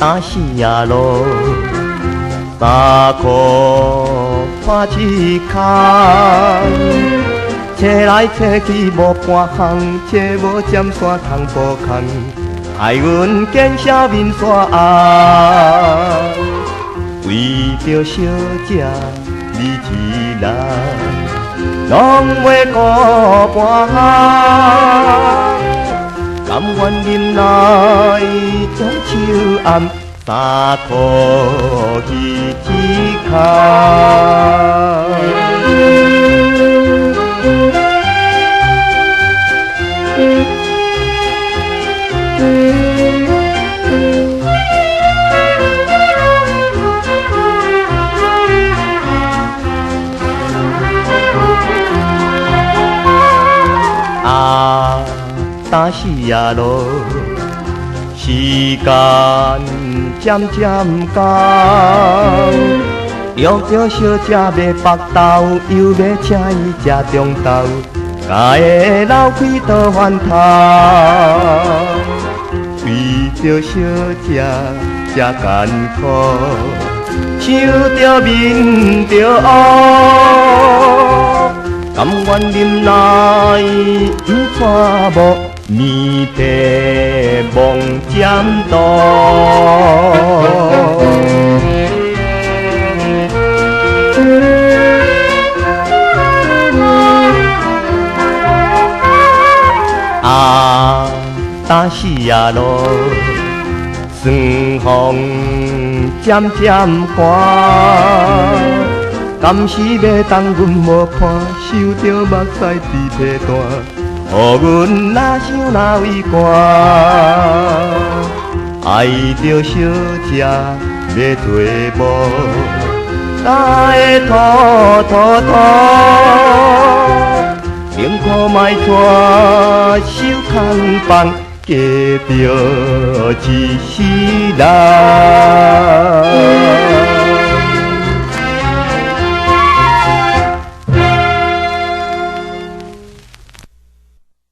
打死呀路，三裤看一空，找来找去无半项，找无尖山通步空，害阮见笑面煞红。为着小姐你一人，拢袂顾半项。甘愿忍耐中秋暗，三裤去一空。打死呀路，时间渐渐到，约着小姐要腹豆，又要请伊食中昼，家的老开倒翻头，为着小姐这艰苦，想着面着黑，甘愿忍耐不拖无。面皮望尖刀，打死呀路，霜风渐渐寒，敢是要当阮无伴，受着目屎滴皮弹。予阮哪想哪为寒，爱着小姐要做某，哪会拖拖拖，辛苦卖带手空放，加着一世人。